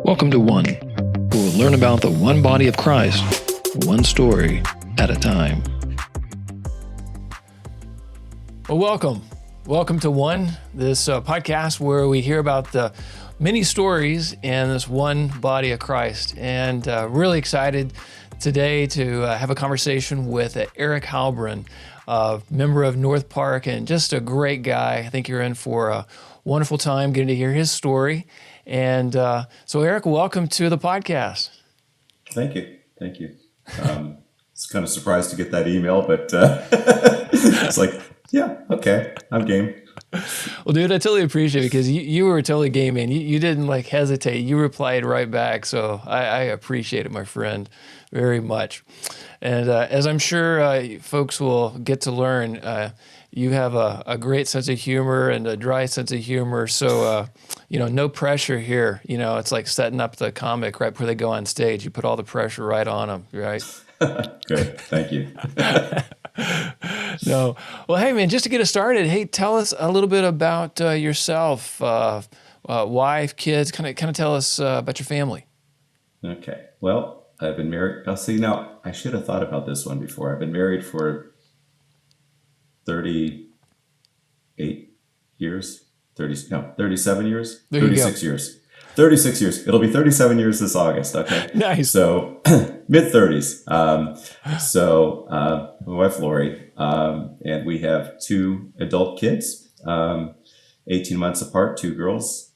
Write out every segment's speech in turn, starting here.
Welcome to One, where we'll learn about the one body of Christ, one story at a time. Well, welcome to One, this podcast where we hear about the many stories in this one body of Christ. And really excited today to have a conversation with Eric Heilbrun, member of NorthPark, and just a great guy. I think you're in for a wonderful time getting to hear his story. And so, Eric, welcome to the podcast. Thank you. It's kind of surprised to get that email, but it's like, yeah, okay, I'm game. Well, dude, I totally appreciate it because you were totally game in. You didn't hesitate. You replied right back. So I appreciate it, my friend, very much. And as I'm sure folks will get to learn, you have a great sense of humor and a dry sense of humor. So, no pressure here. It's like setting up the comic right before they go on stage. You put all the pressure right on them, right? Good. Thank you. No. Well, hey, man, just to get us started, hey, tell us a little bit about yourself, wife, kids, kind of tell us about your family. Okay. Well, I've been married. Now, I should have thought about this one before. I've been married for 38 years, 37 years, 36 years. 36 years. It'll be 37 years this August. Okay. Nice. So mid-30s. My wife, Lauri, and we have two adult kids, 18 months apart, two girls.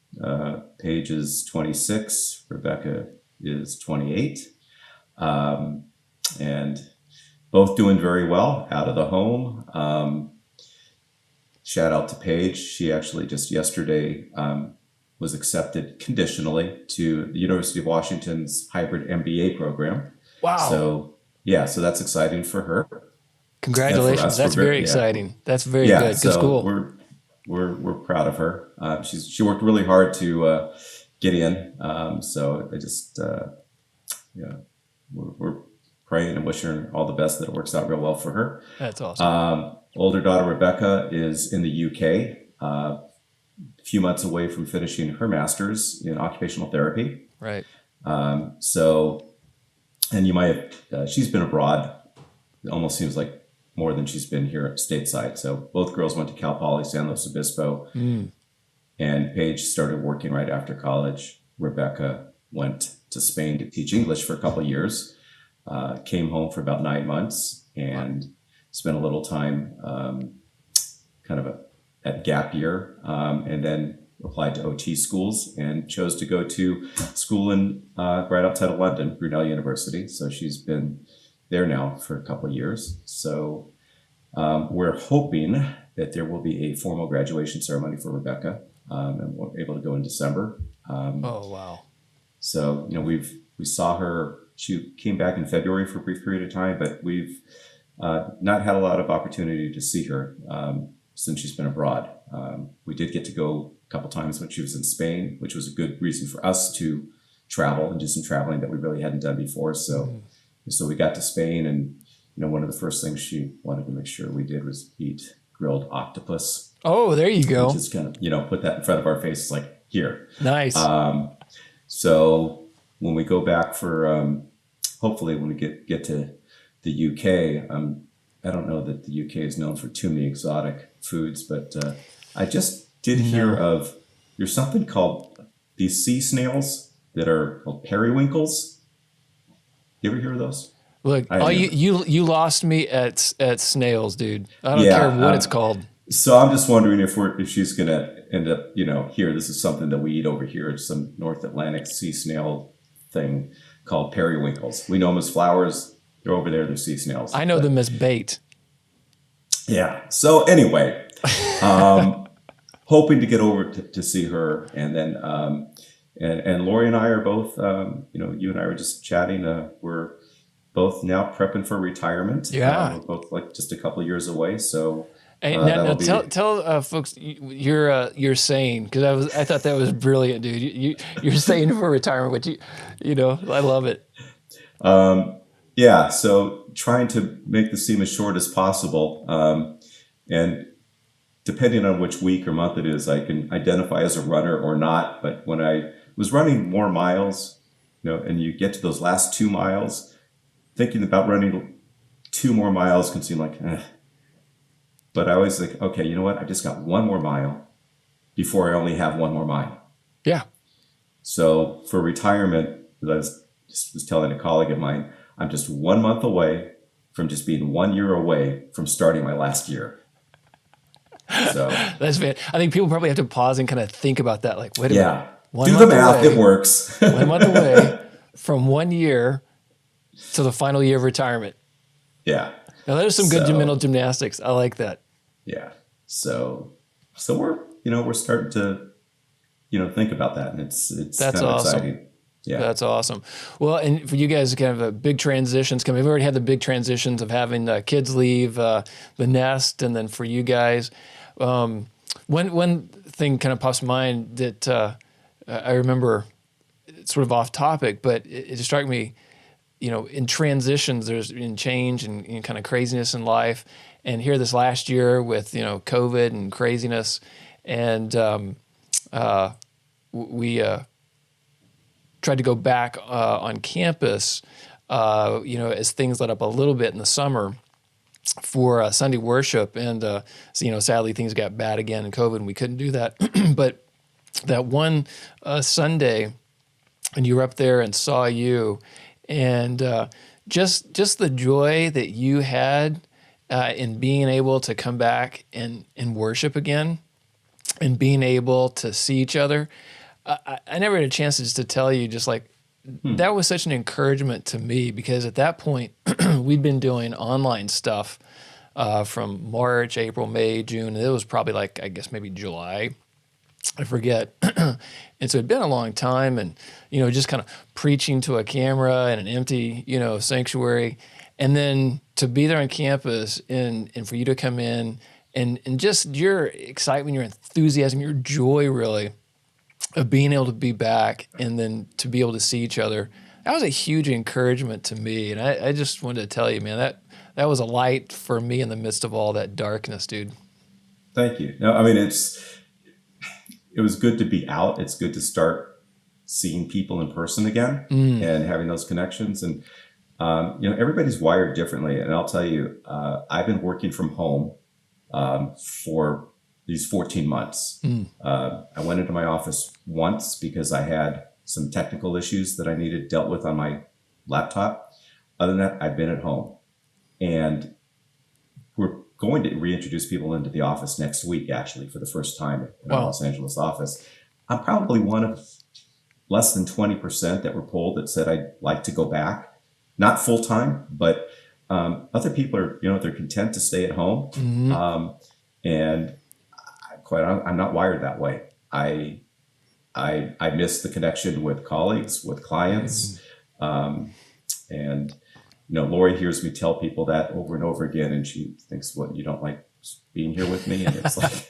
Paige is 26. Rebecca is 28. And both doing very well out of the home. Shout out to Paige. She actually just yesterday was accepted conditionally to the University of Washington's hybrid MBA program. Wow. So that's exciting for her. Congratulations. That's very exciting. That's very good. Good school. We're proud of her. She worked really hard to get in. So I just we're praying and wishing her all the best that it works out real well for her. That's awesome. Older daughter Rebecca is in the UK. A few months away from finishing her master's in occupational therapy. Right. And you might have, she's been abroad. It almost seems like more than she's been here stateside. So both girls went to Cal Poly San Luis Obispo, and Paige started working right after college. Rebecca went to Spain to teach English for a couple of years, came home for about 9 months, and spent a little time at gap year, and then applied to OT schools and chose to go to school in right outside of London, Brunel University. So she's been there now for a couple of years. So we're hoping that there will be a formal graduation ceremony for Rebecca, and we're able to go in December. Oh, wow. So, we saw her, she came back in February for a brief period of time, but we've not had a lot of opportunity to see her since she's been abroad. We did get to go a couple times when she was in Spain, which was a good reason for us to travel and do some traveling that we really hadn't done before. So we got to Spain, and one of the first things she wanted to make sure we did was eat grilled octopus. Oh, there you go. Just kind of put that in front of our faces, like, here. Nice. So when we go back for hopefully when we get to the UK, I don't know that the UK is known for too many exotic foods, but I just did hear of there's something called these sea snails that are called periwinkles. You ever hear of those? Look, you lost me at snails, dude. I don't care what it's called. So I'm just wondering if she's gonna end up, here. This is something that we eat over here. It's some North Atlantic sea snail thing called periwinkles. We know them as flowers. They're over there. They're sea snails. I know them as bait. Yeah. So anyway, hoping to get over to see her, and then and Lauri and I are both, you and I were just chatting. We're both now prepping for retirement. Yeah. We're both just a couple of years away. So. Hey, now tell folks you're saying, because I thought that was brilliant, dude. You're saying for retirement, which I love it. So trying to make this seem as short as possible, and depending on which week or month it is, I can identify as a runner or not. But when I was running more miles, and you get to those last 2 miles, thinking about running 2 more miles can seem like, but I always think, okay, you know what? I just got 1 more mile before I only have 1 more mile. Yeah. So for retirement, I was telling a colleague of mine, I'm just 1 month away from just being 1 year away from starting my last year. So That's fair. I think people probably have to pause and kind of think about that. Like, wait a minute. Do the math. It works. 1 month away from 1 year to the final year of retirement. Yeah. Now there's some good mental gymnastics. I like that. Yeah. So we're starting to, think about that, and it's That's kind of awesome. exciting. Yeah. That's awesome. Well, and for you guys, kind of a big transitions coming. We've already had the big transitions of having kids leave the nest, and then for you guys, one thing kind of pops to mind that I remember, it's sort of off topic, but it just struck me. In transitions, there's in change and kind of craziness in life, and here this last year with COVID and craziness, and we tried to go back on campus, as things let up a little bit in the summer for Sunday worship. And, sadly things got bad again in COVID and we couldn't do that. But that one Sunday, and you were up there and saw you, and just the joy that you had in being able to come back and worship again and being able to see each other. I never had a chance just to tell you, just like, that was such an encouragement to me, because at that point we'd been doing online stuff from March, April, May, June, and it was probably like, I guess maybe July, I forget. And so it'd been a long time, and, just kind of preaching to a camera in an empty, sanctuary. And then to be there on campus and for you to come in and just your excitement, your enthusiasm, your joy really of being able to be back and then to be able to see each other, that was a huge encouragement to me. And I just wanted to tell you, man, that was a light for me in the midst of all that darkness, dude. Thank you. No, I mean, it was good to be out. It's good to start seeing people in person again and having those connections. And, everybody's wired differently. And I'll tell you, I've been working from home for these 14 months. I went into my office once because I had some technical issues that I needed dealt with on my laptop. Other than that, I've been at home. And we're going to reintroduce people into the office next week, actually, for the first time in our Los Angeles office. I'm probably one of less than 20% that were polled that said I'd like to go back. Not full time, but other people are, they're content to stay at home. And I'm not wired that way. I miss the connection with colleagues, with clients. And, Lauri hears me tell people that over and over again, and she thinks, what, you don't like being here with me? And it's like,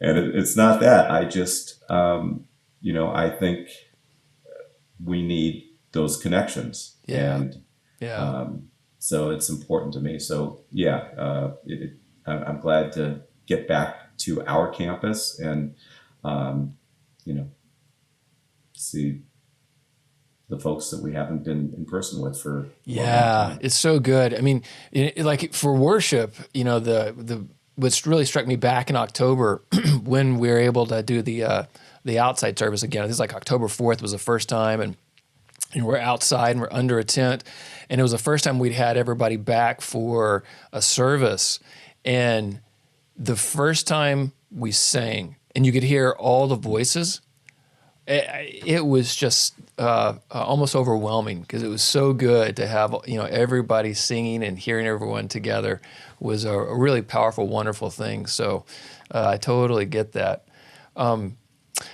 and it's not that. I just, I think we need those connections. And so it's important to me. So I'm glad to get back to our campus and, see the folks that we haven't been in person with for a long time. It's so good. I mean, like for worship, what's really struck me back in October when we were able to do the outside service again. This is like October 4th was the first time, and we're outside and we're under a tent, and it was the first time we'd had everybody back for a service. And the first time we sang and you could hear all the voices, it was just almost overwhelming, because it was so good to have everybody singing and hearing everyone together was a really powerful, wonderful thing. So I totally get that.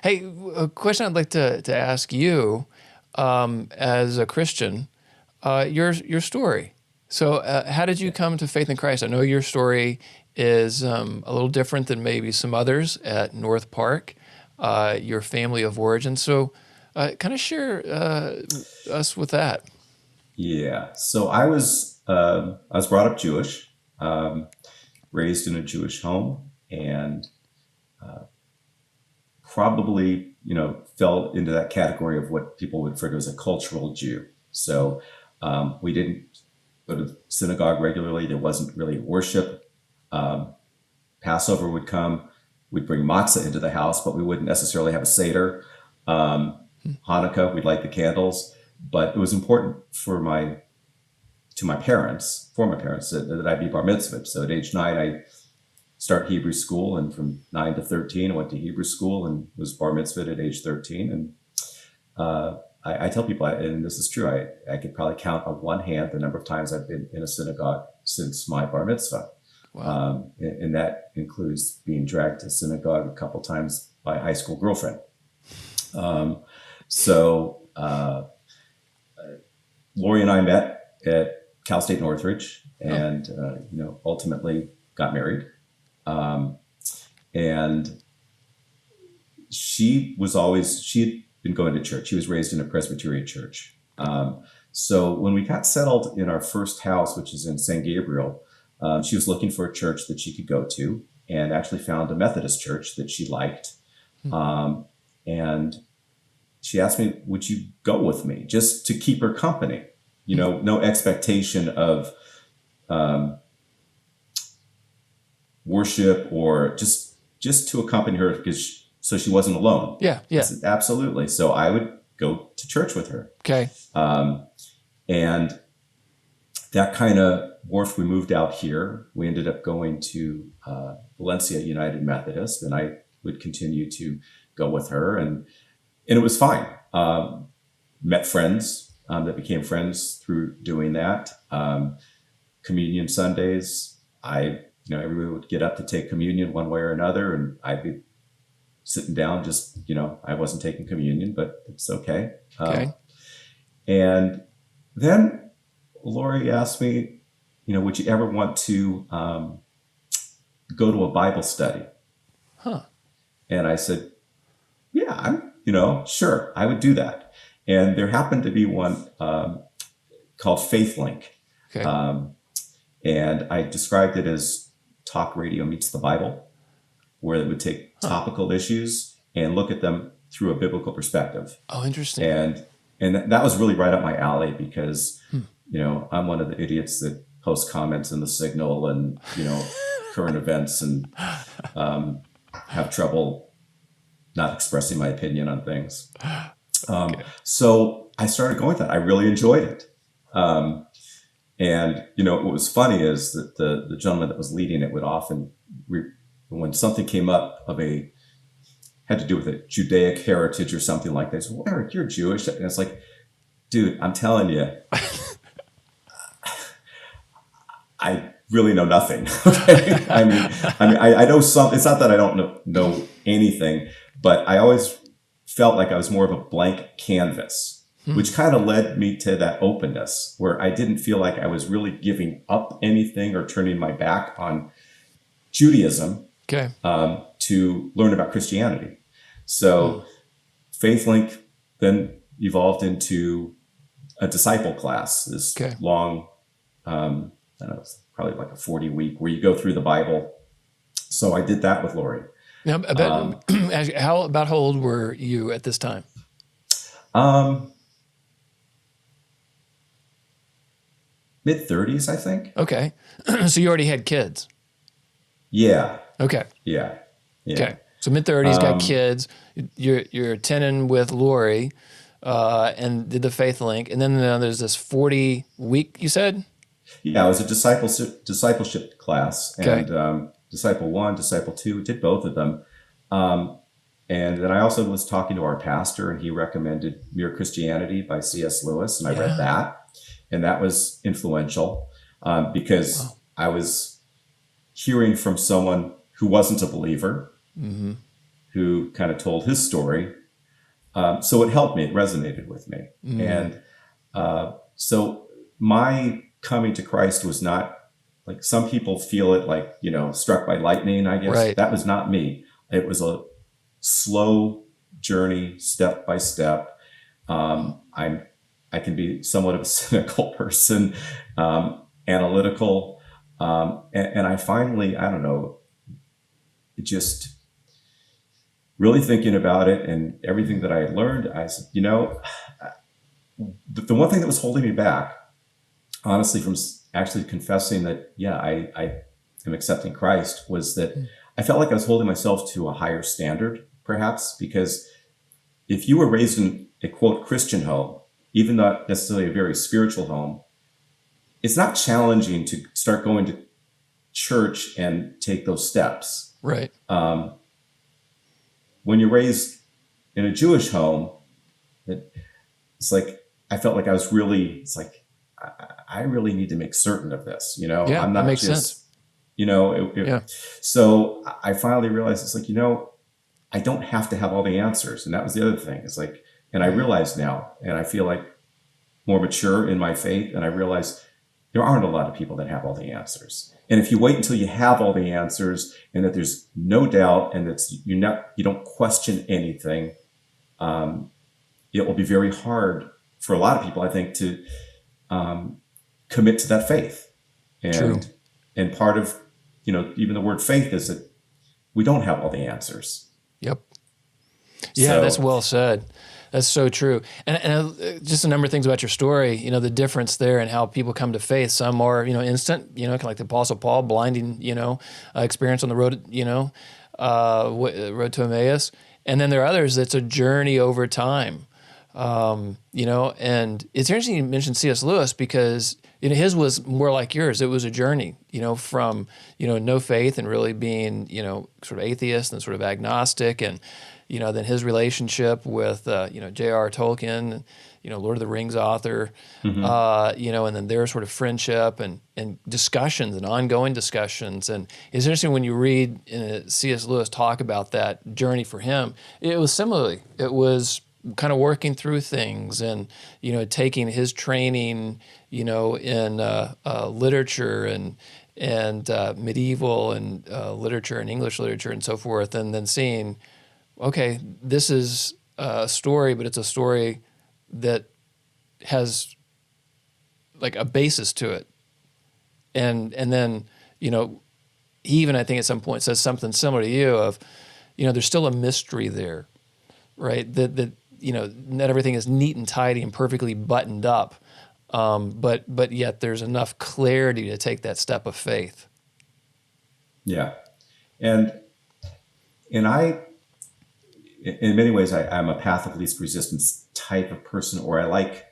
Hey, a question I'd like to ask you as a Christian, your story. So how did you come to faith in Christ? I know your story is a little different than maybe some others at NorthPark, your family of origin. So kind of share us with that. Yeah. So I was brought up Jewish, raised in a Jewish home, and probably, fell into that category of what people would refer to as a cultural Jew. So we didn't go to synagogue regularly. There wasn't really worship. Passover would come. We'd bring matzah into the house, but we wouldn't necessarily have a Seder. Hanukkah, we'd light the candles. But it was important for my parents, that I be bar mitzvah. So at age 9, I start Hebrew school, and from 9 to 13, I went to Hebrew school and was bar mitzvah at age 13. And I tell people, and this is true, I could probably count on one hand the number of times I've been in a synagogue since my bar mitzvah. Wow. And that includes being dragged to synagogue a couple times by a high school girlfriend. Lauri and I met at Cal State Northridge, and ultimately got married. And she had been going to church. She was raised in a Presbyterian church. So when we got settled in our first house, which is in San Gabriel, she was looking for a church that she could go to, and actually found a Methodist church that she liked. And she asked me, would you go with me, just to keep her company? No expectation of worship, or just to accompany her, so she wasn't alone. Yeah. I said, absolutely. So I would go to church with her. Okay. And that kind of morphed. We moved out here. We ended up going to Valencia United Methodist, and I would continue to go with her, and it was fine. Met friends that became friends through doing that. Communion Sundays, everybody would get up to take communion one way or another, and I'd be sitting down, just, I wasn't taking communion, but it's okay. Okay. And then Lauri asked me, would you ever want to go to a Bible study? And I said, yeah, sure, I would do that. And there happened to be one called Faith Link. Okay. And I described it as talk radio meets the Bible, where it would take topical issues and look at them through a biblical perspective. Oh, interesting. And that was really right up my alley, because, I'm one of the idiots that post comments in the Signal and, current events, and have trouble not expressing my opinion on things. So I started going with that. I really enjoyed it. And, what was funny is that the gentleman that was leading it would often, when something came up had to do with a Judaic heritage or something like that, he said, well, Eric, you're Jewish. And it's like, dude, I'm telling you, I really know nothing. Okay? I mean, I know some. It's not that I don't know anything, but I always felt like I was more of a blank canvas, which kind of led me to that openness, where I didn't feel like I was really giving up anything or turning my back on Judaism. Okay. To learn about Christianity. So Faith Link then evolved into a disciple class, this long, I don't know, it's probably like a 40-week where you go through the Bible. So I did that with Lauri. Now, how old were you at this time? Mid-30s, I think. Okay. So you already had kids? Yeah. Okay. Yeah. Okay. So mid-30s, got kids. You're attending with Lauri, and did the Faith Link, and then there's this 40-week. You said? Yeah, it was a discipleship class, and Disciple 1, Disciple 2. We did both of them, and then I also was talking to our pastor, and he recommended Mere Christianity by C.S. Lewis, and I read that, and that was influential because I was hearing from someone who wasn't a believer, who kind of told his story. So it helped me. It resonated with me. And so my coming to Christ was not like some people feel it like, struck by lightning, I guess. Right. That was not me. It was a slow journey, step by step. I can be somewhat of a cynical person, analytical. And I finally, I don't know, it just, really thinking about it and everything that I had learned, I said, the one thing that was holding me back, honestly, from actually confessing that, yeah, I am accepting Christ, was that I felt like I was holding myself to a higher standard, perhaps, because if you were raised in a quote Christian home, even not necessarily a very spiritual home, it's not challenging to start going to church and take those steps. Right. When you're raised in a Jewish home, it's like I felt like I was really. It's like I really need to make certain of this. Yeah, I'm not that makes just. sense. Yeah. So I finally realized it's like I don't have to have all the answers, and that was the other thing. It's like, and I realize now, and I feel like more mature in my faith, and I realize there aren't a lot of people that have all the answers. And if you wait until you have all the answers, and that there's no doubt, and that you don't question anything, it will be very hard for a lot of people, I think, to commit to that faith. True. And part of even the word faith is that we don't have all the answers. Yep. Yeah, that's well said. That's so true. And just a number of things about your story, the difference there and how people come to faith. Some are, instant, kind of like the Apostle Paul, blinding, experience on the road, road to Emmaus. And then there are others that's a journey over time, and it's interesting you mentioned C.S. Lewis because his was more like yours. It was a journey, from, no faith and really being, sort of atheist and sort of agnostic, and, then his relationship with, J.R. Tolkien, Lord of the Rings author, and then their sort of friendship and discussions and ongoing discussions. And it's interesting when you read C.S. Lewis talk about that journey for him, it was similarly, it was kind of working through things and, taking his training, in literature and medieval and literature and English literature and so forth, and then seeing, okay, this is a story, but it's a story that has like a basis to it. And then, he even, I think at some point says something similar to you of, there's still a mystery there, right? That not everything is neat and tidy and perfectly buttoned up. But yet there's enough clarity to take that step of faith. Yeah. And I, in many ways, I'm a path of least resistance type of person, or I like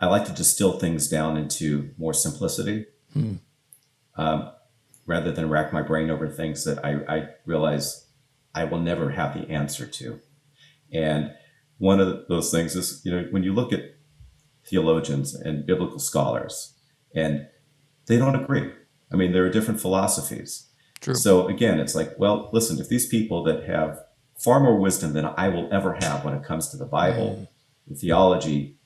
to distill things down into more simplicity, rather than rack my brain over things that I realize I will never have the answer to. And one of those things is, when you look at theologians and biblical scholars, and they don't agree. I mean, there are different philosophies. True. So again, it's like, well, listen, if these people that have far more wisdom than I will ever have when it comes to the Bible and theology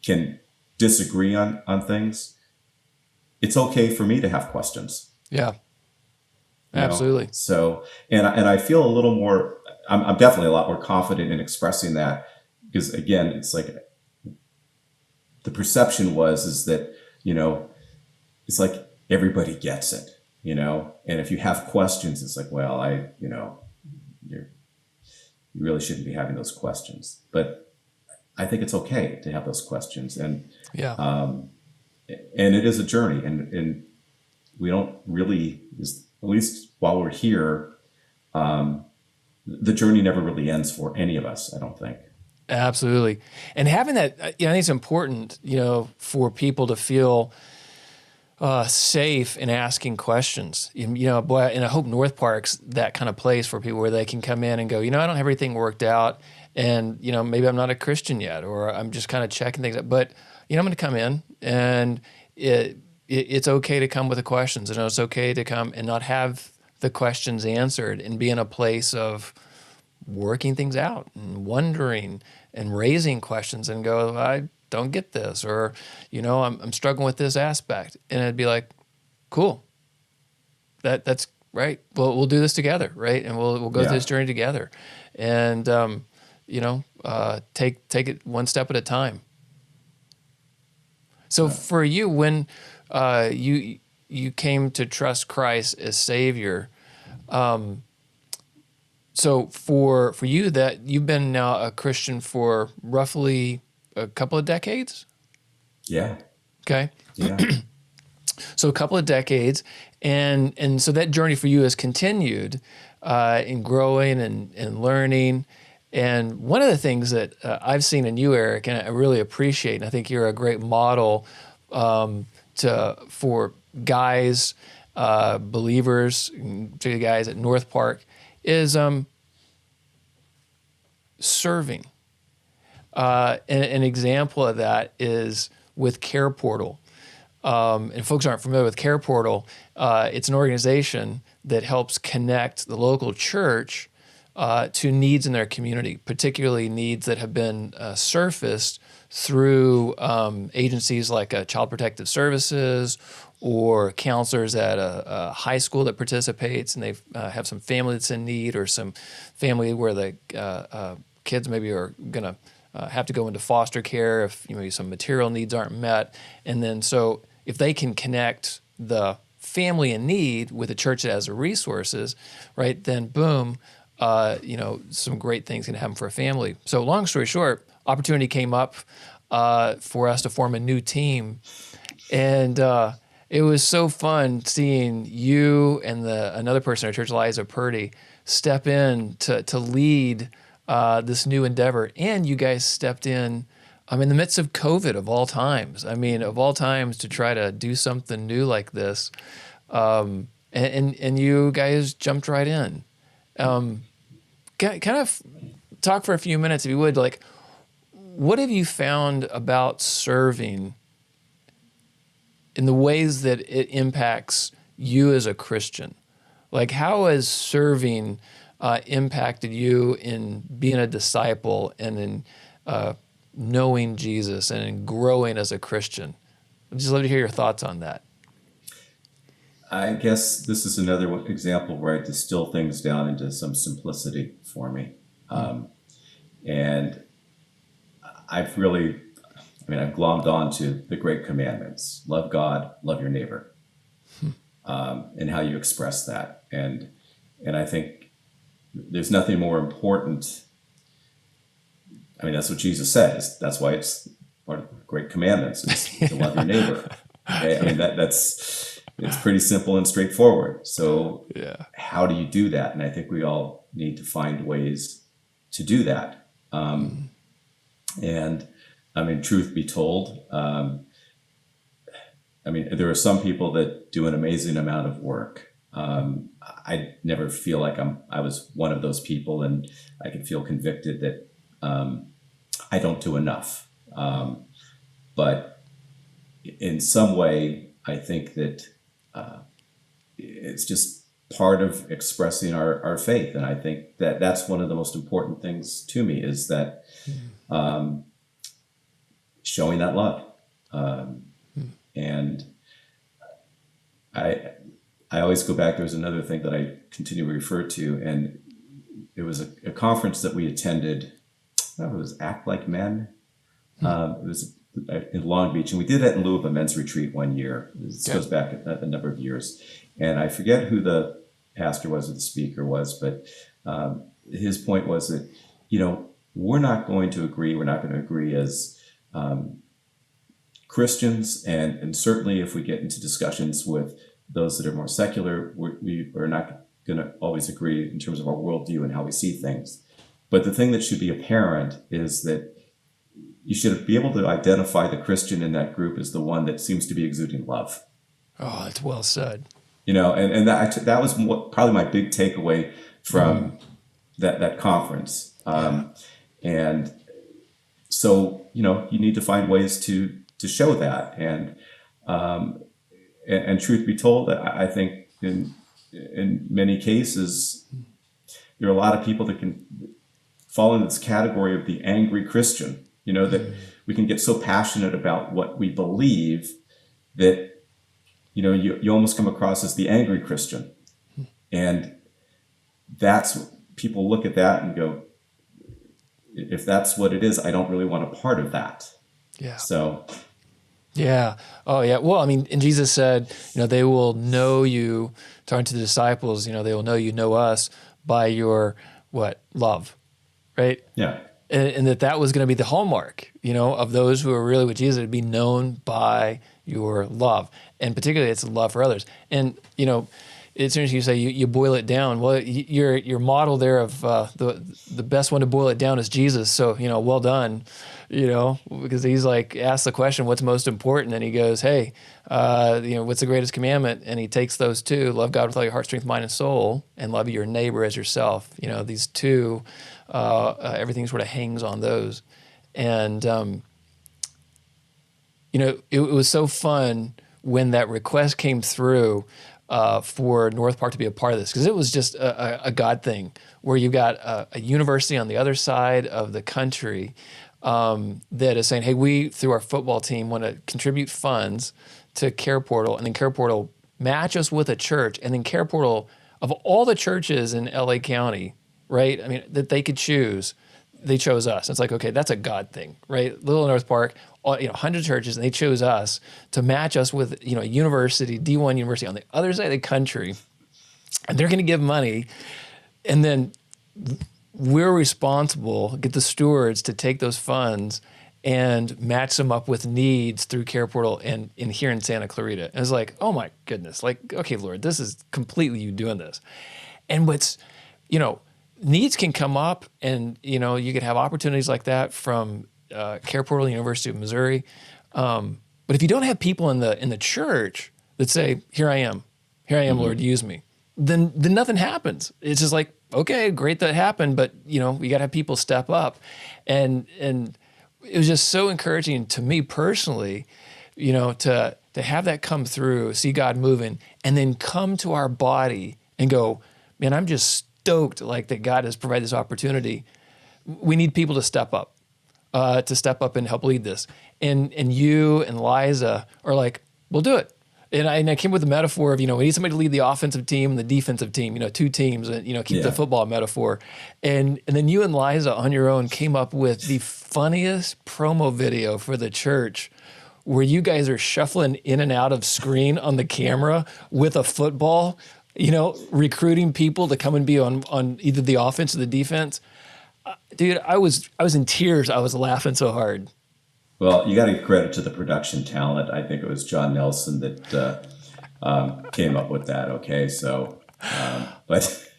can disagree on things, it's okay for me to have questions. Yeah, absolutely. So, and I feel a little more, I'm definitely a lot more confident in expressing that, because again, it's like the perception is that, it's like everybody gets it, and if you have questions, it's like, well, you really shouldn't be having those questions. But I think it's okay to have those questions. And and it is a journey. And we don't really, at least while we're here, the journey never really ends for any of us, I don't think. Absolutely. And having that, I think it's important, for people to feel safe in asking questions. Boy, and I hope NorthPark's that kind of place for people where they can come in and go, I don't have everything worked out, and maybe I'm not a Christian yet, or I'm just kind of checking things out. But I'm going to come in, and it's okay to come with the questions, and it's okay to come and not have the questions answered, and be in a place of working things out and wondering and raising questions, and go, I don't get this, or, I'm struggling with this aspect. And it'd be like, cool. That's right. Well, we'll do this together. Right. And we'll go through this journey together, and, take it one step at a time. So for you, when, you came to trust Christ as Savior, So for you, that you've been now a Christian for roughly a couple of decades? Yeah. Okay. Yeah. So a couple of decades, and so that journey for you has continued in growing and learning. And one of the things that I've seen in you, Eric, and I really appreciate, and I think you're a great model for guys, believers, particularly guys at NorthPark, is serving. An example of that is with Care Portal. And folks aren't familiar with Care Portal. It's an organization that helps connect the local church to needs in their community, particularly needs that have been surfaced through agencies like Child Protective Services or counselors at a high school that participates, and they have some family that's in need, or some family where the kids maybe are going to have to go into foster care if maybe some material needs aren't met. And then so if they can connect the family in need with a church that has the resources, right, then boom, some great things can happen for a family. So long story short, opportunity came up for us to form a new team. And it was so fun seeing you and another person in our church, Liza Purdy, step in to lead this new endeavor. And you guys stepped in the midst of COVID, of all times. I mean, of all times to try to do something new like this. And you guys jumped right in. Kind of talk for a few minutes, if you would, like, what have you found about serving in the ways that it impacts you as a Christian? Like, how has serving impacted you in being a disciple and in knowing Jesus and in growing as a Christian? I'd just love to hear your thoughts on that. I guess this is another example where I distill things down into some simplicity for me. And I've glommed on to the great commandments: love God, love your neighbor, and how you express that. And I think there's nothing more important. I mean, that's what Jesus says. That's why it's part of the great commandments, is to love your neighbor. Okay? I mean, it's pretty simple and straightforward. So how do you do that? And I think we all need to find ways to do that. And I mean, truth be told, there are some people that do an amazing amount of work. I never feel like I was one of those people, and I can feel convicted that I don't do enough. But in some way, I think that it's just part of expressing our faith. And I think that that's one of the most important things to me, is that showing that love. And I always go back. There's another thing that I continue to refer to, and it was a conference that we attended. It was Act Like Men. It was in Long Beach, and we did it in lieu of a men's retreat one year. This goes back a number of years, and I forget who the pastor was or the speaker was, but his point was that, we're not going to agree as Christians, and certainly if we get into discussions with those that are more secular, we are not going to always agree in terms of our worldview and how we see things. But the thing that should be apparent is that you should be able to identify the Christian in that group as the one that seems to be exuding love. Oh, that's well said. And that was probably my big takeaway from that conference. And so, you need to find ways to show that. And truth be told, I think in many cases, there are a lot of people that can fall in this category of the angry Christian, that we can get so passionate about what we believe that, you almost come across as the angry Christian. And that's, people look at that and go, if that's what it is, I don't really want a part of that. Yeah. So. Yeah. Oh, yeah. Well, and Jesus said, they will know you, talking to the disciples, they will know you know us by your what? Love, right? Yeah. And that was going to be the hallmark, of those who are really with Jesus, to be known by your love. And particularly it's love for others. And, it's interesting you say you boil it down. Well, your model there of the best one to boil it down is Jesus. So, well done, because he's like, asked the question, what's most important? And he goes, hey, what's the greatest commandment? And he takes those two: love God with all your heart, strength, mind, and soul, and love your neighbor as yourself. These two, everything sort of hangs on those. And, it was so fun when that request came through for NorthPark to be a part of this, because it was just a God thing, where you've got a university on the other side of the country that is saying, hey, we, through our football team, want to contribute funds to Care Portal, and then Care Portal match us with a church, and then Care Portal, of all the churches in LA County, right, I mean, that they could choose, they chose us. It's like, okay, that's a God thing, right? Little NorthPark, 100 churches, and they chose us to match us with, a university, D1 university on the other side of the country, and they're going to give money, and then we're responsible, get the stewards to take those funds and match them up with needs through Care Portal and in here in Santa Clarita. And it's like, oh my goodness, like, okay, Lord, this is completely you doing this. And what's, needs can come up, and, you could have opportunities like that from Care Portal, University of Missouri. But if you don't have people in the church that say, here I am, mm-hmm. Lord, use me, then nothing happens. It's just like, okay, great that happened, but you got to have people step up. And it was just so encouraging to me personally, to have that come through, see God moving, and then come to our body and go, man, I'm just stoked like that God has provided this opportunity. We need people to step up and help lead this. And you and Liza are like, we'll do it. And I came with the metaphor of, we need somebody to lead the offensive team and the defensive team, two teams, and, keep the football metaphor. And then you and Liza on your own came up with the funniest promo video for the church, where you guys are shuffling in and out of screen on the camera with a football, recruiting people to come and be on either the offense or the defense. Dude, I was in tears. I was laughing so hard. Well, you got to give credit to the production talent. I think it was John Nelson that came up with that. Okay, so, but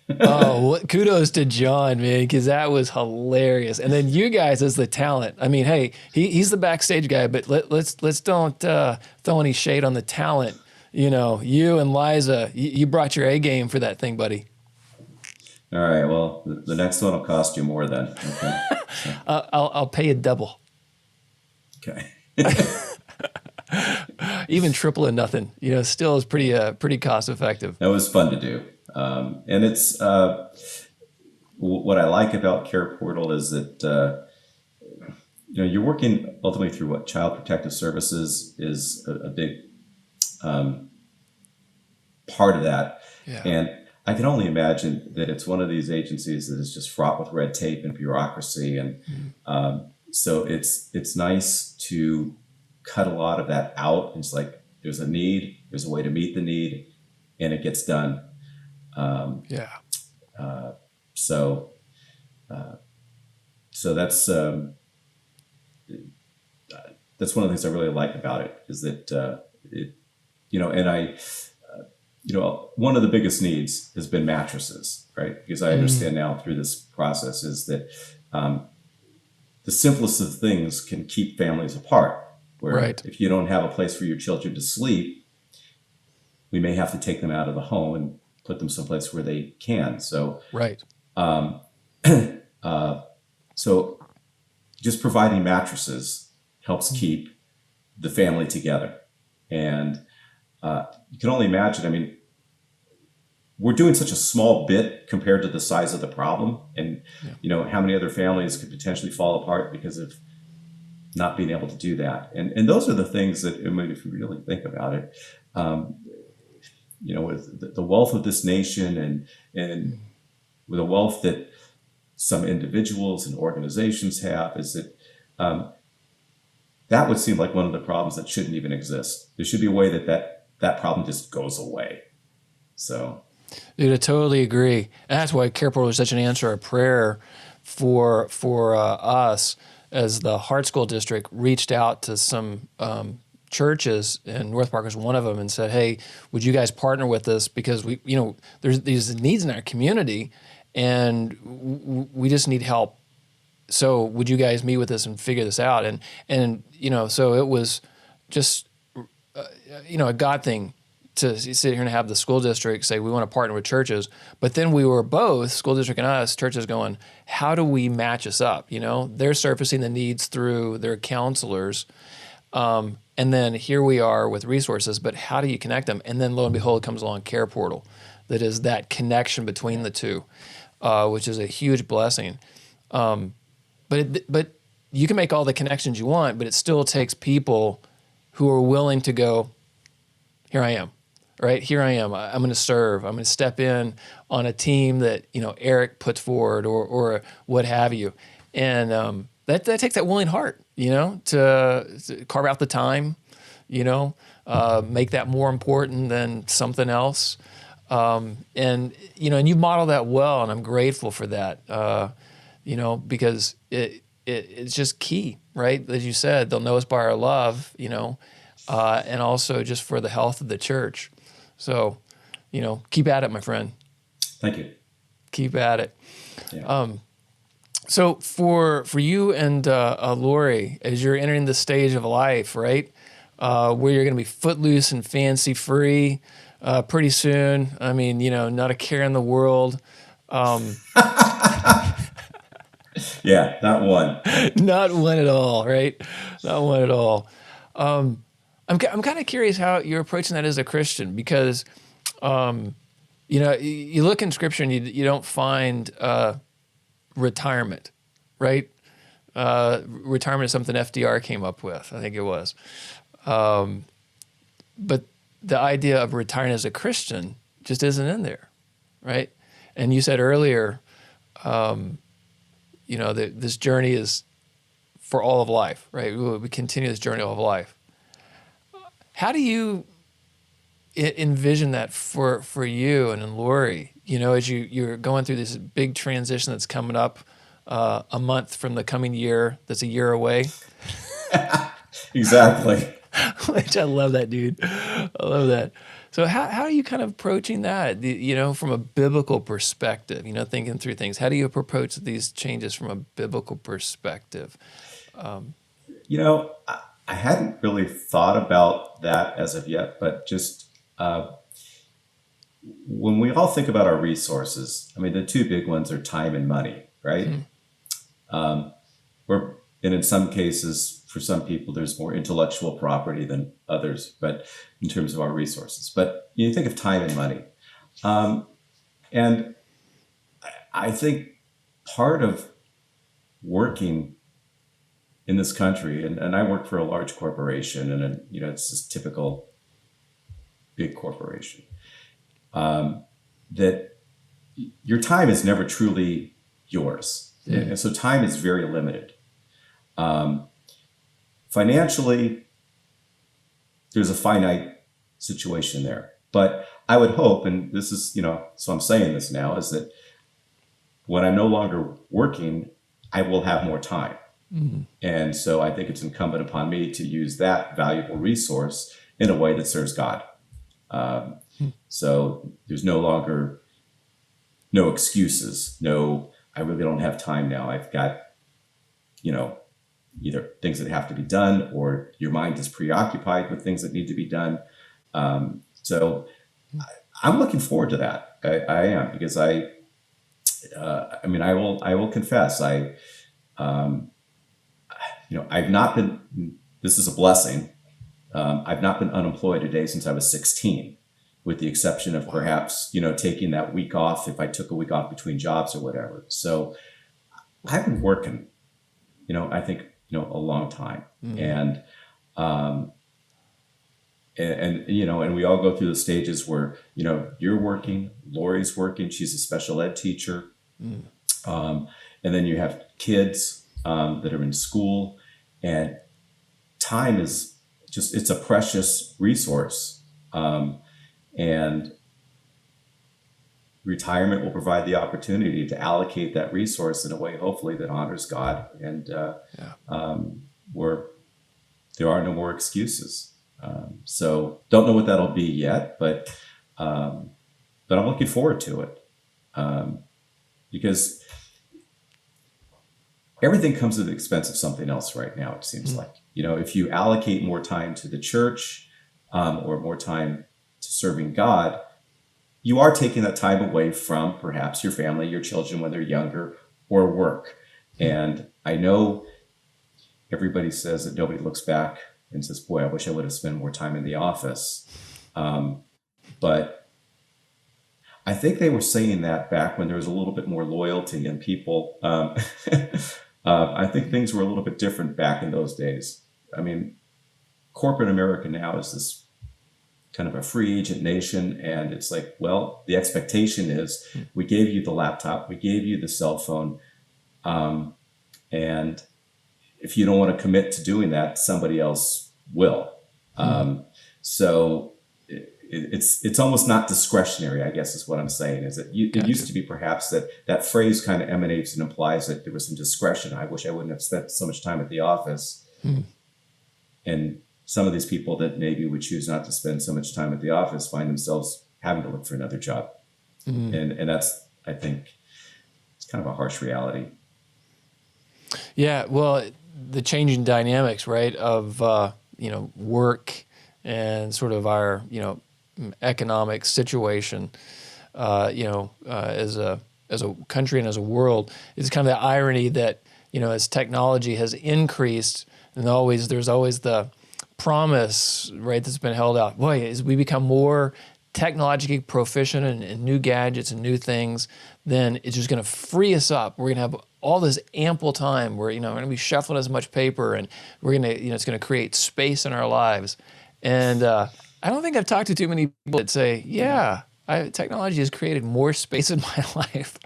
kudos to John, man, because that was hilarious. And then you guys as the talent. I mean, hey, he's the backstage guy, but let's don't throw any shade on the talent. You and Liza, you brought your A game for that thing, buddy. All right. Well, the next one will cost you more then. Okay. So. I'll pay you double. Okay. Even triple and nothing, still is pretty cost effective. That was fun to do. And it's, what I like about Care Portal is that, you're working ultimately through what Child Protective Services is a big part of that. Yeah. And I can only imagine that it's one of these agencies that is just fraught with red tape and bureaucracy. And so it's nice to cut a lot of that out. It's like, there's a need, there's a way to meet the need, and it gets done. So that's one of the things I really like about it, is that, and I, one of the biggest needs has been mattresses, right? Because I understand now through this process is that the simplest of things can keep families apart. Where if you don't have a place for your children to sleep, we may have to take them out of the home and put them someplace where they can. So, so just providing mattresses helps keep the family together. And you can only imagine, I mean, we're doing such a small bit compared to the size of the problem. And, how many other families could potentially fall apart because of not being able to do that. And those are the things that, I mean, if you really think about it, with the wealth of this nation and with the wealth that some individuals and organizations have, is that that would seem like one of the problems that shouldn't even exist. There should be a way that problem just goes away. So Dude, I totally agree. And that's why Care Portal is such an answer, a prayer for us as the Heart School District reached out to some churches, and NorthPark was one of them, and said, "Hey, would you guys partner with us? Because there's these needs in our community, and we just need help. So would you guys meet with us and figure this out?" And so it was just a God thing to sit here and have the school district say, we want to partner with churches. But then we were both, school district and us, churches going, how do we match us up? They're surfacing the needs through their counselors. And then here we are with resources, but how do you connect them? And then lo and behold, comes along Care Portal. That is that connection between the two, which is a huge blessing. But you can make all the connections you want, but it still takes people who are willing to go, here I am. Right, here I am. I'm going to serve. I'm going to step in on a team that Eric puts forward, or what have you, and that takes that willing heart, to carve out the time, make that more important than something else, and you model that well, and I'm grateful for that, because it's just key, right? As you said, they'll know us by our love, and also just for the health of the church. So, keep at it, my friend. Thank you. Keep at it. Yeah. So for you and Lauri, as you're entering the stage of life, right, where you're going to be footloose and fancy free pretty soon. I mean, not a care in the world. Yeah, not one. Not one at all, right? Not one at all. I'm kind of curious how you're approaching that as a Christian, because, you look in Scripture and you don't find retirement, right? Retirement is something FDR came up with, I think it was. But the idea of retiring as a Christian just isn't in there, right? And you said earlier, that this journey is for all of life, right? We continue this journey all of life. How do you envision that for you and in Lauri? As you're going through this big transition that's coming up a month from the coming year, that's a year away. Exactly. Which I love that, dude. I love that. So how are you kind of approaching that? From a biblical perspective, thinking through things. How do you approach these changes from a biblical perspective? I hadn't really thought about that as of yet, but just when we all think about our resources, I mean, the two big ones are time and money, right? Mm-hmm. And in some cases, for some people, there's more intellectual property than others, but in terms of our resources. But you think of time and money. And I think part of working in this country, and I work for a large corporation, and it's this typical big corporation, that your time is never truly yours. Mm-hmm. And so time is very limited. Financially, there's a finite situation there. But I would hope, and this is, so I'm saying this now, is that when I'm no longer working, I will have more time. Mm-hmm. And so I think it's incumbent upon me to use that valuable resource in a way that serves God. So there's no excuses. No, I really don't have time now. I've got, either things that have to be done, or your mind is preoccupied with things that need to be done. So I'm looking forward to that. I am, because I will confess, I've not been, this is a blessing. I've not been unemployed a day since I was 16, with the exception of perhaps, taking that week off, if I took a week off between jobs or whatever. So I've been working, I think, a long time. Mm-hmm. And we all go through the stages where, you're working, Lauri's working, she's a special ed teacher. Mm. And then you have kids that are in school, and time is just, it's a precious resource. And retirement will provide the opportunity to allocate that resource in a way, hopefully, that honors God, and where there are no more excuses. So don't know what that'll be yet, but I'm looking forward to it, because everything comes at the expense of something else right now, it seems like. If you allocate more time to the church, or more time to serving God, you are taking that time away from perhaps your family, your children when they're younger, or work. And I know everybody says that nobody looks back and says, boy, I wish I would have spent more time in the office. But I think they were saying that back when there was a little bit more loyalty in people. I think things were a little bit different back in those days. I mean, corporate America now is this kind of a free agent nation. And it's like, well, the expectation is we gave you the laptop, we gave you the cell phone. And if you don't want to commit to doing that, somebody else will. So it's almost not discretionary, I guess is what I'm saying, is that it used to be perhaps that phrase kind of emanates and implies that there was some discretion. I wish I wouldn't have spent so much time at the office. And some of these people that maybe would choose not to spend so much time at the office find themselves having to look for another job. And that's, I think, it's kind of a harsh reality. Yeah, well, the changing dynamics, right, of work and sort of our economic situation, as a country and as a world, it's kind of the irony that as technology has increased, and there's always the promise, right, that's been held out. Boy, as we become more technologically proficient in new gadgets and new things, then it's just going to free us up. We're going to have all this ample time where, we're going to be shuffling as much paper, and we're going to, it's going to create space in our lives. And I don't think I've talked to too many people that say, technology has created more space in my life.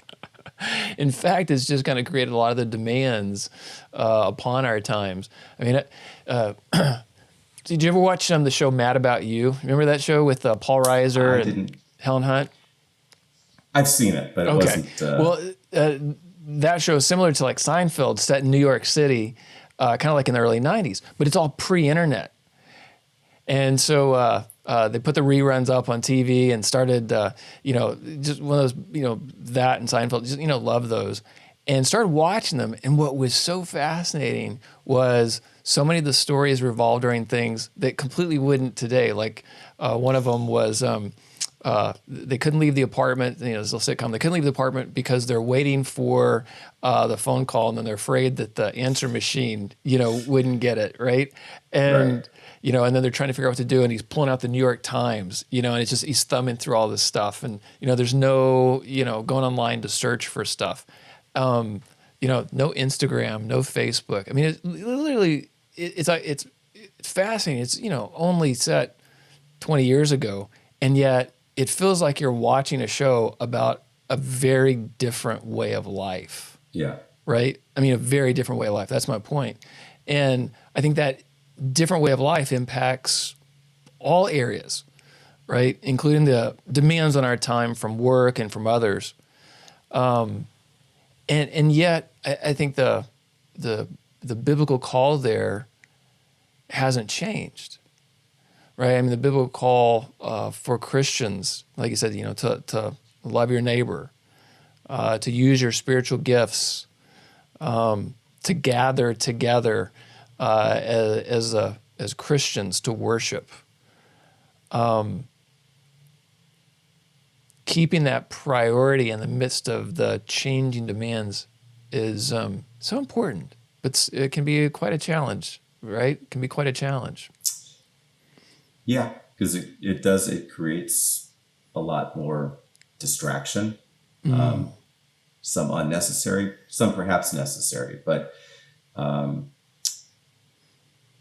In fact, it's just kind of created a lot of the demands upon our times. I mean, did you ever watch the show Mad About You? Remember that show with Paul Reiser and Helen Hunt? I've seen it, but it wasn't. Well, that show is similar to like Seinfeld, set in New York City, kind of like in the early 90s, but it's all pre-internet. And so they put the reruns up on TV and started, just one of those, that and Seinfeld, just, love those. And started watching them. And what was so fascinating was so many of the stories revolved around things that completely wouldn't today. Like one of them was they couldn't leave the apartment. It's a sitcom. They couldn't leave the apartment because they're waiting for the phone call, and then they're afraid that the answer machine, wouldn't get it, right? And right. And then they're trying to figure out what to do, and he's pulling out the New York Times, and it's just he's thumbing through all this stuff, and there's no going online to search for stuff. No Instagram, no Facebook. I mean, it's literally, it's fascinating. It's, only set 20 years ago, and yet it feels like you're watching a show about a very different way of life. Yeah. Right? I mean, a very different way of life. That's my point. And I think that different way of life impacts all areas, right? Including the demands on our time from work and from others. And yet, I think the biblical call there hasn't changed, right? I mean, the biblical call for Christians, like you said, to love your neighbor, to use your spiritual gifts, to gather together as Christians to worship. Keeping that priority in the midst of the changing demands is so important, but it can be quite a challenge, right? It can be quite a challenge. Yeah, because it creates a lot more distraction, some unnecessary, some perhaps necessary, but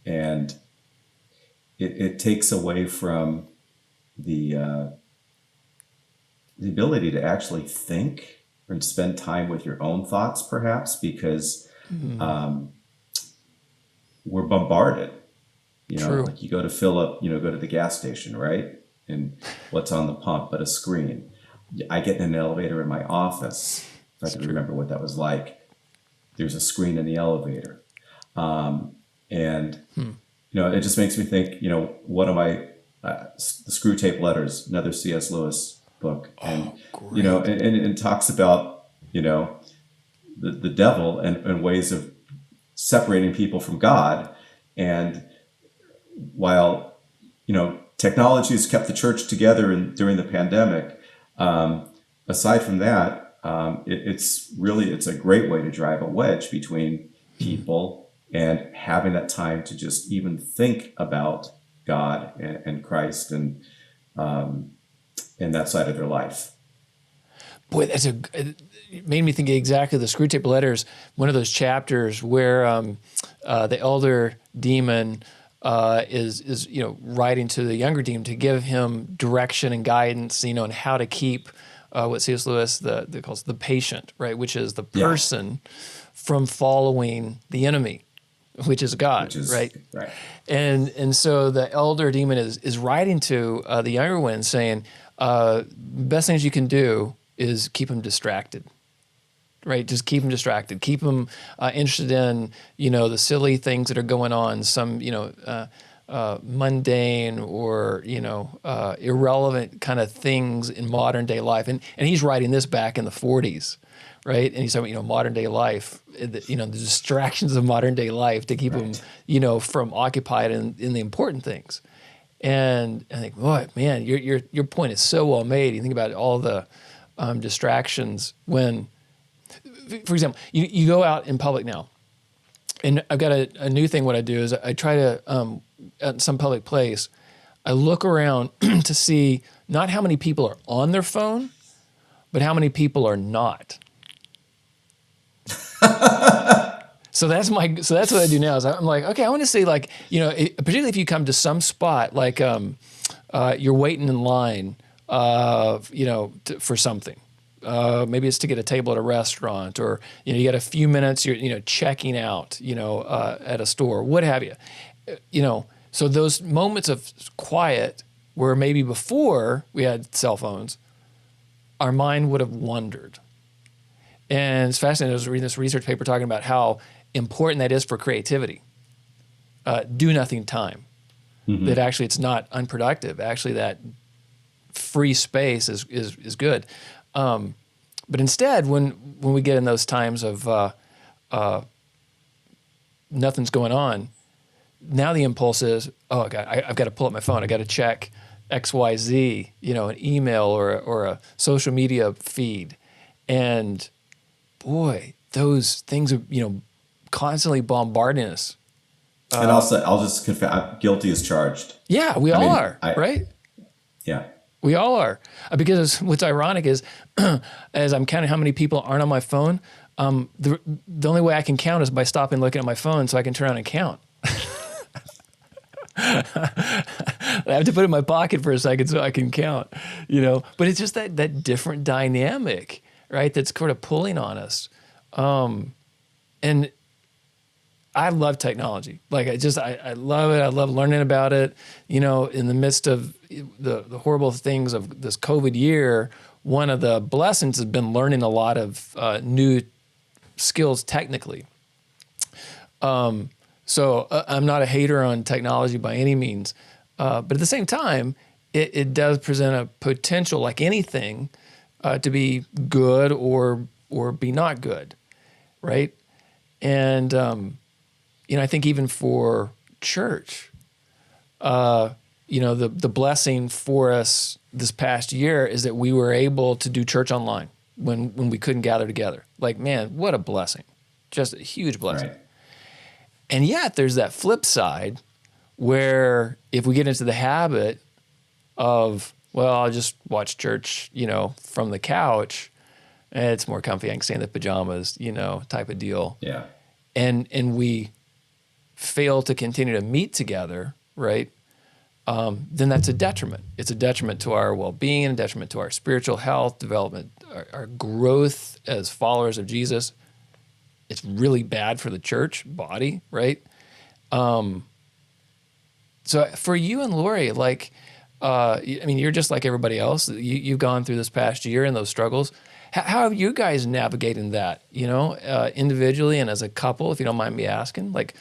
and it takes away from the ability to actually think and spend time with your own thoughts, perhaps, because we're bombarded. True. Like you go to fill up, go to the gas station, right? And what's on the pump but a screen. I get in an elevator in my office. If I can remember what that was like. There's a screen in the elevator. And, it just makes me think, what am I, the Screw Tape Letters, another C.S. Lewis book. And, and it talks about, the devil and ways of separating people from God. And while, technology has kept the church together during the pandemic, aside from that, it's a great way to drive a wedge between people and having that time to just even think about God and Christ and that side of their life. Boy, it made me think of exactly the Screw Tape Letters, one of those chapters where the elder demon is writing to the younger demon to give him direction and guidance, and how to keep what C.S. Lewis calls the patient, right, which is the person from following the enemy, which is God, right? Right. And so the elder demon is writing to the younger one saying, best things you can do is keep him distracted, right? Just keep him distracted. Keep him interested in, the silly things that are going on, some, mundane or, irrelevant kind of things in modern day life. And he's writing this back in the 40s, right? And he's talking, modern day life, the distractions of modern day life to keep him, from occupied in the important things. And I think, boy, man, your point is so well made. You think about all the distractions when, for example, you go out in public now, and I've got a new thing. What I do is I try to, at some public place, I look around to see not how many people are on their phone, but how many people are not. So that's what I do now. Is I'm like, okay, I want to see, like, particularly if you come to some spot, like you're waiting in line, for something. Maybe it's to get a table at a restaurant, or you got a few minutes. You're checking out, at a store, what have you. So those moments of quiet where maybe before we had cell phones, our mind would have wandered. And it's fascinating. I was reading this research paper talking about how important that is for creativity. Do nothing time. Mm-hmm. That actually it's not unproductive. Actually, that free space is good. But instead, when we get in those times of nothing's going on, now the impulse is, oh God, I've got to pull up my phone. I got to check XYZ, an email or a social media feed, and boy, those things are constantly bombarding us. And I'll just confess, I'm guilty as charged. Yeah, we all are, right? Yeah. We all are. Because what's ironic is, as I'm counting how many people aren't on my phone, the only way I can count is by stopping looking at my phone so I can turn around and count. I have to put it in my pocket for a second so I can count, But it's just that different dynamic, right, that's sort of pulling on us. And I love technology. Like, I love it. I love learning about it. In the midst of the horrible things of this COVID year, one of the blessings has been learning a lot of new skills technically. So I'm not a hater on technology by any means. But at the same time, it does present a potential, like anything, to be good or be not good, right? And I think even for church, the blessing for us this past year is that we were able to do church online when we couldn't gather together. Like, man, what a blessing. Just a huge blessing. Right. And yet there's that flip side where if we get into the habit of, well, I'll just watch church, from the couch, it's more comfy, I can stay in the pajamas, type of deal. Yeah. And we fail to continue to meet together, right? Then that's a detriment. It's a detriment to our well-being, a detriment to our spiritual health, development, our growth as followers of Jesus. It's really bad for the church body, right? So for you and Lauri, like, I mean, you're just like everybody else. You've gone through this past year and those struggles. How have you guys navigated that, individually and as a couple, if you don't mind me asking? Like,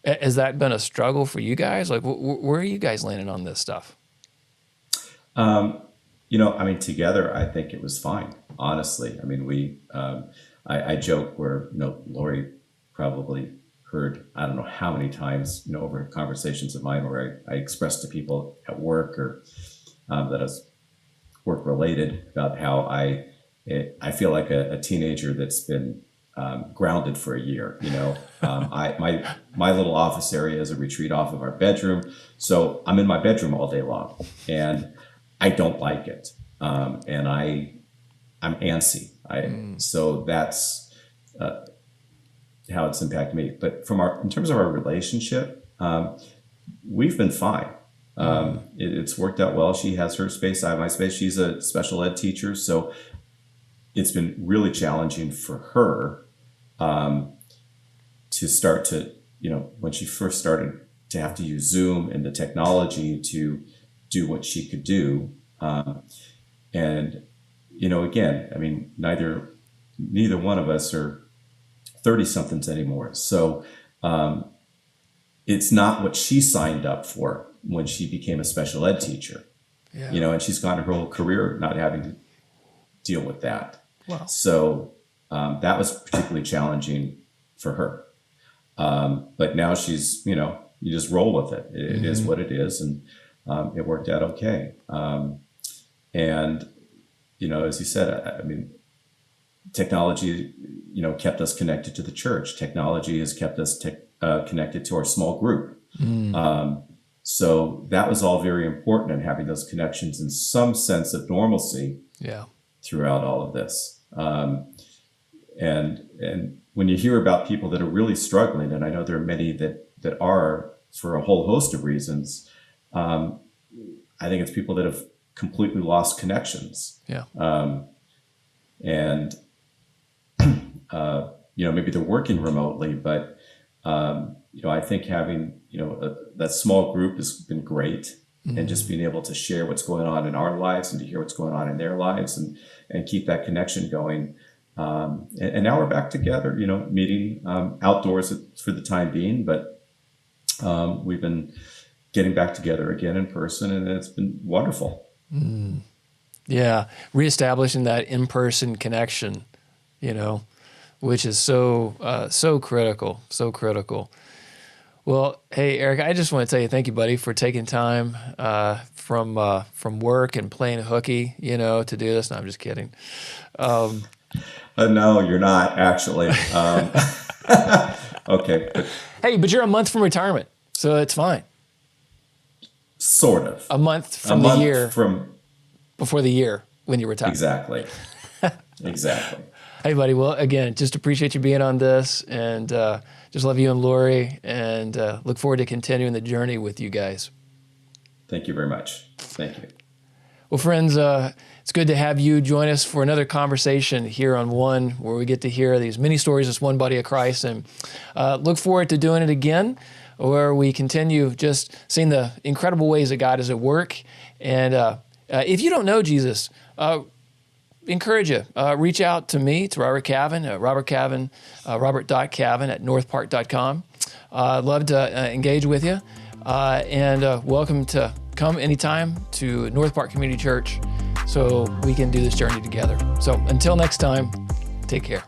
has that been a struggle for you guys? Like, where are you guys landing on this stuff? Together, I think it was fine, honestly. I mean, I joke where, Lauri probably heard, I don't know how many times, over conversations of mine where I expressed to people at work or that is work related about how I feel like a teenager that's been grounded for a year. My little office area is a retreat off of our bedroom, so I'm in my bedroom all day long, and I don't like it, and I'm antsy. So that's how it's impacted me. But in terms of our relationship, we've been fine. It's worked out well. She has her space, I have my space. She's a special ed teacher, so it's been really challenging for her to start to, when she first started to have to use Zoom and the technology to do what she could do. And, again, I mean, neither one of us are 30-somethings anymore. So it's not what she signed up for when she became a special ed teacher, and she's gone her whole career not having to deal with that. Wow. So that was particularly challenging for her. But now she's, you just roll with it. It is what it is. And it worked out okay. And, as you said, I mean, technology, kept us connected to the church. Technology has kept us connected to our small group. So that was all very important, and having those connections and some sense of normalcy throughout all of this. And when you hear about people that are really struggling, and I know there are many that are for a whole host of reasons, I think it's people that have completely lost connections. And maybe they're working remotely, but I think having that small group has been great, and just being able to share what's going on in our lives and to hear what's going on in their lives and keep that connection going. And now we're back together, meeting outdoors for the time being, but we've been getting back together again in person, and it's been wonderful. Yeah, reestablishing that in-person connection, which is so critical, so critical. Well, hey, Eric, I just want to tell you thank you, buddy, for taking time from work and playing hooky, to do this. No, I'm just kidding. No, you're not, actually. Okay. Hey, but you're a month from retirement, so it's fine. Sort of. A month from the year. Before the year when you retire. Exactly. Exactly. Hey, buddy. Well, again, just appreciate you being on this, and just love you and Lauri, and look forward to continuing the journey with you guys. Thank you very much. Thank you. Well, friends, it's good to have you join us for another conversation here on One, where we get to hear these many stories as one body of Christ, and look forward to doing it again, where we continue just seeing the incredible ways that God is at work. And if you don't know Jesus, encourage you. Reach out to me, to Robert Cavan, robert.cavan at northpark.com. I'd love to engage with you, and welcome to come anytime to NorthPark Community Church so we can do this journey together. So until next time, take care.